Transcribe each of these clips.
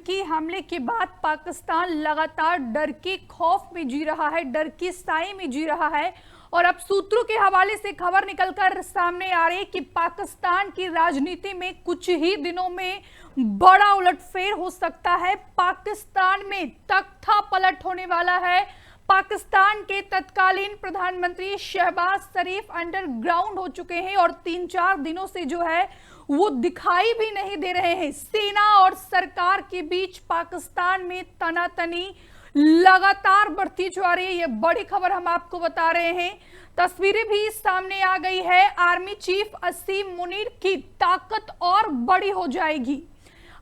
आतंकी हमले के बाद पाकिस्तान लगातार डर के खौफ में जी रहा है, डर की साए में जी रहा है। और अब सूत्रों के हवाले से खबर निकलकर सामने आ रही है कि पाकिस्तान की राजनीति में कुछ ही दिनों में बड़ा उलटफेर हो सकता है। पाकिस्तान में तख्ता पलट होने वाला है। पाकिस्तान के तत्कालीन प्रधानमंत्री शहबाज शरीफ अंडरग्राउंड हो चुके हैं और 3-4 दिनों से जो है वो दिखाई भी नहीं दे रहे हैं। सेना और सरकार के बीच पाकिस्तान में तनातनी लगातार बढ़ती जा रही है। ये बड़ी खबर हम आपको बता रहे हैं। तस्वीरें भी सामने आ गई है। आर्मी चीफ असीम मुनीर की ताकत और बड़ी हो जाएगी।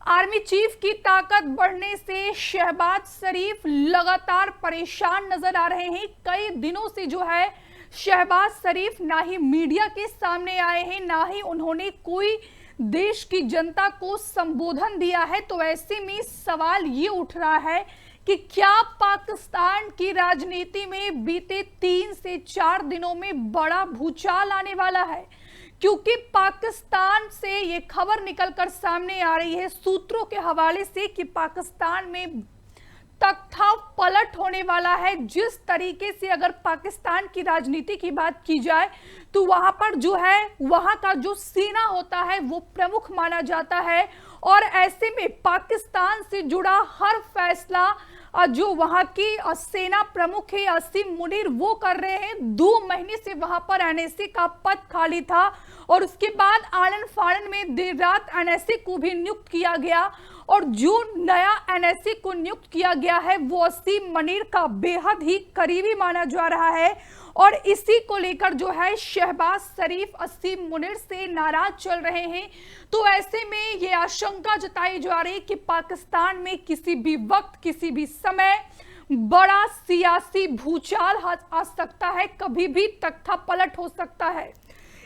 आर्मी चीफ की ताकत बढ़ने से शहबाज शरीफ लगातार परेशान नजर आ रहे हैं। कई दिनों से जो है शहबाज शरीफ ना ही मीडिया के सामने आए हैं, ना ही उन्होंने कोई देश की जनता को संबोधन दिया है। तो ऐसे में सवाल ये उठ रहा है कि क्या पाकिस्तान की राजनीति में बीते 3 से 4 दिनों में बड़ा भूचाल आने वाला है, क्योंकि पाकिस्तान से ये खबर निकलकर सामने आ रही है सूत्रों के हवाले से कि पाकिस्तान में तख्ता पलट होने वाला है। जिस तरीके से अगर पाकिस्तान की राजनीति की बात की जाए तो वहां पर जो है वहां का जो सेना होता है वो प्रमुख माना जाता है और ऐसे में पाकिस्तान से जुड़ा हर फैसला जो वहां की सेना प्रमुख है असीम मुनीर वो कर रहे हैं। 2 महीने से वहां पर एनएसए का पद खाली था और उसके बाद आड़न फाड़न में देर रात एनएसए को भी नियुक्त किया गया और जो नया एनएसए को नियुक्त किया गया है वो असीम मुनीर का बेहद ही करीबी माना जा रहा है। और इसी को लेकर जो है शहबाज शरीफ असीम मुनीर से नाराज चल रहे हैं। तो ऐसे में ये आशंका जताई जा रही है कि पाकिस्तान में किसी भी वक्त किसी भी समय बड़ा सियासी भूचाल आ सकता है, कभी भी तख्ता पलट हो सकता है।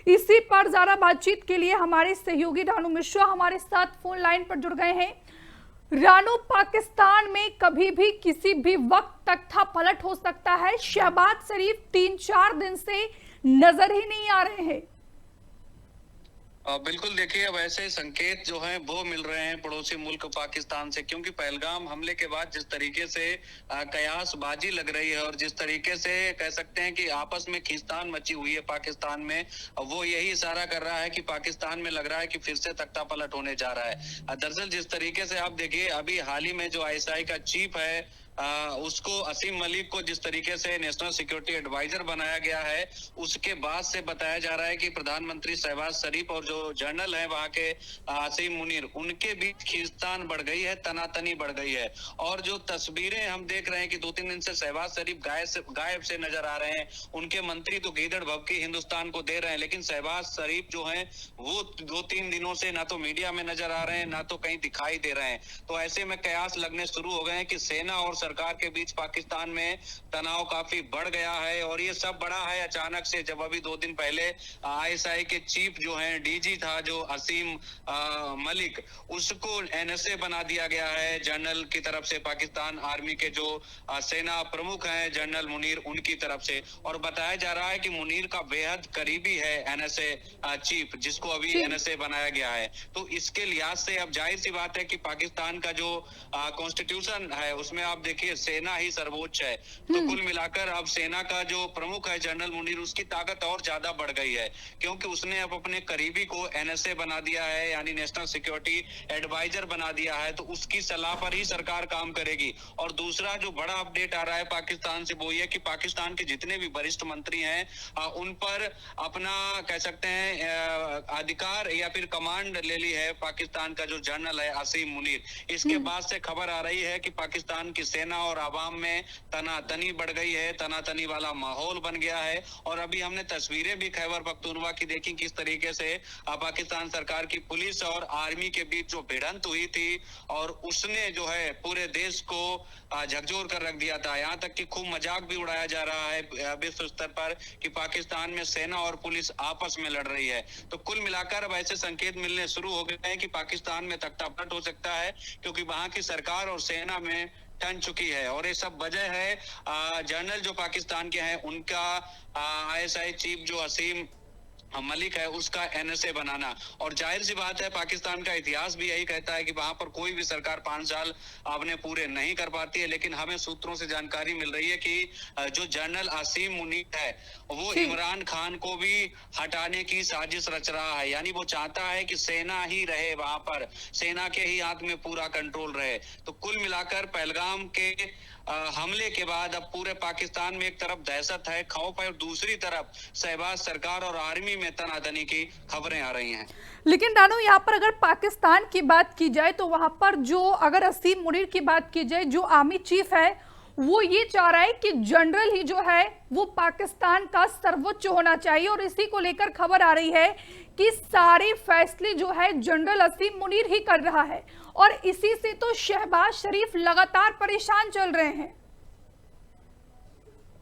इसी पर ज्यादा बातचीत के लिए हमारे सहयोगी रानू मिश्रा हमारे साथ फोन लाइन पर जुड़ गए हैं। रानू, पाकिस्तान में कभी भी किसी भी वक्त तख्ता पलट हो सकता है। शहबाज शरीफ 3-4 दिन से नजर ही नहीं आ रहे हैं। बिल्कुल, देखिए अब ऐसे संकेत जो हैं वो मिल रहे हैं पड़ोसी मुल्क पाकिस्तान से, क्योंकि पहलगाम हमले के बाद जिस तरीके से कयासबाजी लग रही है और जिस तरीके से कह सकते हैं कि आपस में खींचतान मची हुई है पाकिस्तान में, वो यही इशारा कर रहा है कि पाकिस्तान में लग रहा है कि फिर से तख्ता पलट होने जा रहा है। दरअसल जिस तरीके से आप देखिए अभी हाल ही में जो आईएसआई का चीफ है उसको असीम मलिक को जिस तरीके से नेशनल सिक्योरिटी एडवाइजर बनाया गया है, उसके बाद से बताया जा रहा है कि प्रधानमंत्री शहबाज शरीफ और जो जनरल है वहां के असीम मुनीर, उनके बीच खींचतान बढ़ गई है, तनातनी बढ़ गई है। और जो तस्वीरें हम देख रहे हैं कि 2-3 दिन से शहबाज शरीफ गायब से नजर आ रहे हैं। उनके मंत्री तो गीदड़ भभकी हिंदुस्तान को दे रहे हैं, लेकिन शहबाज शरीफ जो है वो 2-3 दिनों से ना तो मीडिया में नजर आ रहे हैं ना तो कहीं दिखाई दे रहे हैं। तो ऐसे में कयास लगने शुरू हो गए हैं कि सेना और सरकार के बीच पाकिस्तान में तनाव काफी बढ़ गया है। और ये सब बढ़ा है अचानक से, जब अभी 2 दिन पहले आईएसआई के चीफ जो हैं डीजी था जो असीम मलिक, उसको एनएसए बना दिया गया है जनरल की तरफ से, पाकिस्तान आर्मी के जो सेना प्रमुख हैं जनरल मुनीर, उनकी तरफ से। और बताया जा रहा है कि मुनीर का बेहद करीबी है एनएसए चीफ, जिसको अभी एनएसए बनाया गया है। तो इसके लिहाज से अब जाहिर सी बात है कि पाकिस्तान का जो कॉन्स्टिट्यूशन है उसमें आप देखिए सेना ही सर्वोच्च है। तो कुल मिलाकर अब सेना का जो प्रमुख है जनरल मुनीर, उसकी ताकत और ज्यादा बढ़ गई है, क्योंकि उसने अब अपने करीबी को एनएसए बना दिया है, यानी नेशनल सिक्योरिटी एडवाइजर बना दिया है। तो उसकी सलाह पर ही सरकार काम करेगी। और दूसरा जो बड़ा अपडेट आ रहा है पाकिस्तान से वो ये कि पाकिस्तान के जितने भी वरिष्ठ मंत्री हैं उन पर अपना कह सकते हैं अधिकार या फिर कमांड ले ली है पाकिस्तान का जो जनरल है असीम मुनीर। इसके बाद से खबर आ रही है कि पाकिस्तान की सेना और आवाम में तनातनी बढ़ गई है, तनातनी वाला माहौल बन गया है। और अभी हमने तस्वीरें भी खैबर पख्तूनख्वा की देखी किस तरीके से पाकिस्तान सरकार की पुलिस और आर्मी के बीच जो भिड़ंत हुई थी और उसने जो है पूरे देश को झकझोर कर रख दिया था। यहाँ तक कि खूब मजाक भी उड़ाया जा रहा है विश्व स्तर पर कि पाकिस्तान में सेना और पुलिस आपस में लड़ रही है। तो कुल मिलाकर अब ऐसे संकेत मिलने शुरू हो गए हैं कि पाकिस्तान में तख्ता पलट हो सकता है, क्योंकि वहां की सरकार और सेना में टन चुकी है। और ये सब वजह है जनरल जो पाकिस्तान के हैं उनका आईएसआई चीफ जो असीम मलिक है उसका एनएसए बनाना। और जाहिर सी बात है, पाकिस्तान का इतिहास भी यही कहता है कि वहां पर कोई भी सरकार 5 साल आपने पूरे नहीं कर पाती है। लेकिन हमें सूत्रों से जानकारी मिल रही है कि जो जनरल आसिम मुनीर है वो जी। इमरान खान को भी हटाने की साजिश रच रहा है। यानी वो चाहता है कि सेना ही रहे वहां पर, सेना के ही हाथ में पूरा कंट्रोल रहे। तो कुल मिलाकर पहलगाम के हमले के बाद अब पूरे पाकिस्तान में एक तरफ दहशत है, खौफ है, और दूसरी तरफ शहबाज सरकार और आर्मी में तनातनी की खबरें आ रही हैं। लेकिन रानू, यहाँ पर अगर पाकिस्तान की बात की जाए तो वहां पर जो, अगर असीम मुनीर की बात की जाए, जो आर्मी चीफ है वो ये चाह रहा है कि जनरल ही जो है वो पाकिस्तान का सर्वोच्च होना चाहिए। और इसी को लेकर खबर आ रही है कि सारे फैसले जो है जनरल असीम मुनीर ही कर रहा है। और इसी से तो शहबाज शरीफ लगातार परेशान चल रहे हैं।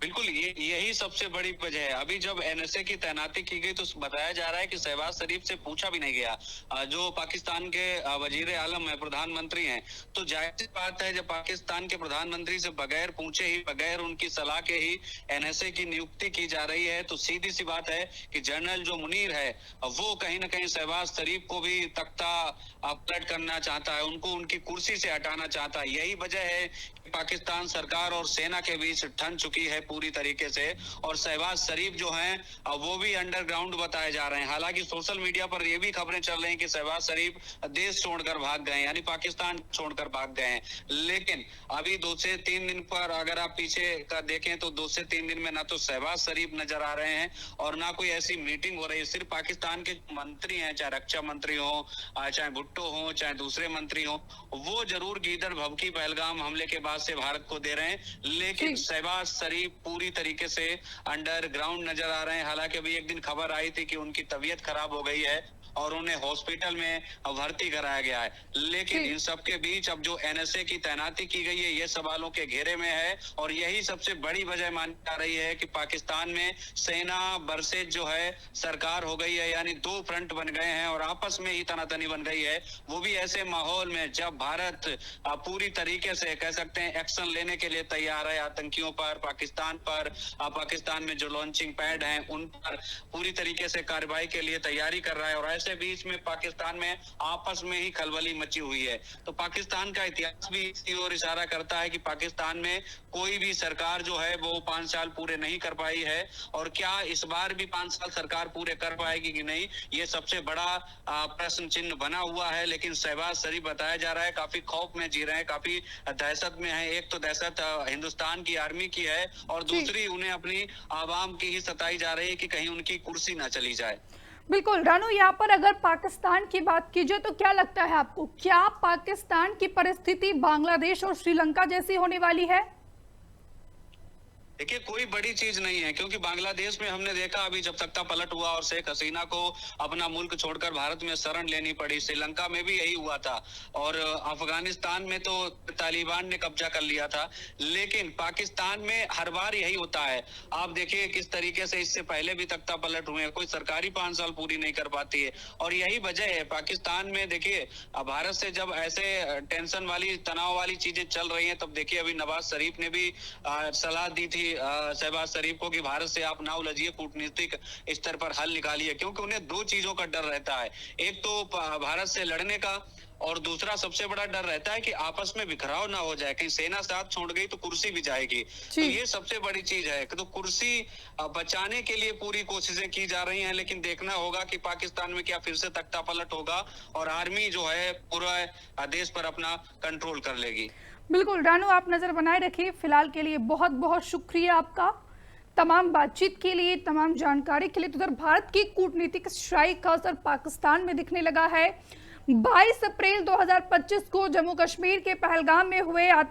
बिल्कुल, यही सबसे बड़ी वजह है। अभी जब एनएसए की तैनाती की गई तो बताया जा रहा है कि शहबाज शरीफ से पूछा भी नहीं गया। जो पाकिस्तान के वजीर आलम है, प्रधानमंत्री हैं, तो जाहिर सी बात है जब पाकिस्तान के प्रधानमंत्री से बगैर पूछे ही, बगैर उनकी सलाह के ही एनएसए की नियुक्ति की जा रही है, तो सीधी सी बात है कि जनरल जो मुनीर है वो कहीं ना कहीं शहबाज शरीफ को भी तख्ता पलट करना चाहता है, उनको उनकी कुर्सी से हटाना चाहता है। यही वजह है कि पाकिस्तान सरकार और सेना के बीच ठन चुकी है पूरी तरीके से। और शहबाज शरीफ जो हैं वो भी अंडरग्राउंड बताए जा रहे हैं। हालांकि सोशल मीडिया पर ये भी खबरें चल रही हैं कि शहबाज शरीफ देश छोड़कर भाग गए, यानी पाकिस्तान छोड़कर भाग गए हैं। लेकिन अभी 2 से 3 दिन पर अगर आप पीछे का देखें तो 2 से 3 दिन में ना तो शहबाज शरीफ नजर आ रहे हैं और ना कोई ऐसी मीटिंग हो रही है। सिर्फ पाकिस्तान के मंत्री हैं, चाहे रक्षा मंत्री हो, चाहे भुट्टो हो, चाहे दूसरे मंत्री हो, वो जरूर गीदड़ भभकी पहलगाम हमले के बाद से भारत को दे रहे हैं। लेकिन शहबाज शरीफ पूरी तरीके से अंडरग्राउंड नजर आ रहे हैं। हालांकि अभी एक दिन खबर आई थी कि उनकी तबीयत खराब हो गई है और उन्हें हॉस्पिटल में भर्ती कराया गया है। लेकिन इन सब के बीच अब जो एनएसए की तैनाती की गई है ये सवालों के घेरे में है। और यही सबसे बड़ी वजह मानी जा रही है कि पाकिस्तान में सेना वर्सेज जो है सरकार हो गई है, यानी 2 फ्रंट बन गए हैं और आपस में ही तनातनी बन गई है। वो भी ऐसे माहौल में जब भारत पूरी तरीके से कह सकते हैं एक्शन लेने के लिए तैयार है, आतंकियों पर, पाकिस्तान पर, पाकिस्तान में जो लॉन्चिंग पैड हैं उन पर पूरी तरीके से कार्रवाई के लिए तैयारी कर रहा है। और ऐसे बीच में पाकिस्तान में आपस में ही खलबली मची हुई है। तो पाकिस्तान का इतिहास भी इसी ओर इशारा करता है कि पाकिस्तान में कोई भी सरकार जो है वो 5 साल पूरे नहीं कर पाई है। और क्या इस बार भी 5 साल सरकार पूरे कर पाएगी कि नहीं, ये सबसे बड़ा प्रश्न चिन्ह बना हुआ है। लेकिन शहबाज शरीफ बताया जा रहा है काफी खौफ में जी रहे हैं, काफी दहशत में है। एक तो दहशत हिंदुस्तान की आर्मी की है और दूसरी उन्हें अपनी आवाम की ही सताई जा रही है कि कहीं उनकी कुर्सी ना चली जाए। बिल्कुल रानू, यहाँ पर अगर पाकिस्तान की बात की जाए तो क्या लगता है आपको, क्या पाकिस्तान की परिस्थिति बांग्लादेश और श्रीलंका जैसी होने वाली है? देखिए, कोई बड़ी चीज नहीं है, क्योंकि बांग्लादेश में हमने देखा अभी जब तख्ता पलट हुआ और शेख हसीना को अपना मुल्क छोड़कर भारत में शरण लेनी पड़ी। श्रीलंका में भी यही हुआ था और अफगानिस्तान में तो तालिबान ने कब्जा कर लिया था। लेकिन पाकिस्तान में हर बार यही होता है। आप देखिए किस तरीके से इससे पहले भी तख्ता पलट हुए हैं, कोई सरकारी 5 साल पूरी नहीं कर पाती है। और यही वजह है पाकिस्तान में। देखिए, भारत से जब ऐसे टेंशन वाली, तनाव वाली चीजें चल रही हैं, तब देखिए अभी नवाज शरीफ ने भी सलाह दी थी शहबाज शरीफ को कि भारत से आप ना उलझिए, कूटनीतिक स्तर पर हल निकालिए। क्योंकि उन्हें 2 चीजों का डर रहता है, एक तो भारत से लड़ने का और दूसरा सबसे बड़ा डर रहता है कि आपस में बिखराव ना हो जाए, कहीं सेना साथ छोड़ गई तो कुर्सी भी जाएगी। तो ये सबसे बड़ी चीज है कि तो कुर्सी बचाने के लिए पूरी कोशिशें की जा रही हैं। लेकिन देखना होगा कि पाकिस्तान में क्या फिर से तख्ता पलट होगा और आर्मी जो है पूरा देश पर अपना कंट्रोल कर लेगी। बिल्कुल रानू, आप नजर बनाए रखिए। फिलहाल के लिए बहुत बहुत शुक्रिया आपका, तमाम बातचीत के लिए, तमाम जानकारी के लिए। तो उधर भारत की कूटनीतिक स्ट्राइक का असर पाकिस्तान में दिखने लगा है। 22 अप्रैल 2025 को जम्मू कश्मीर के पहलगाम में हुए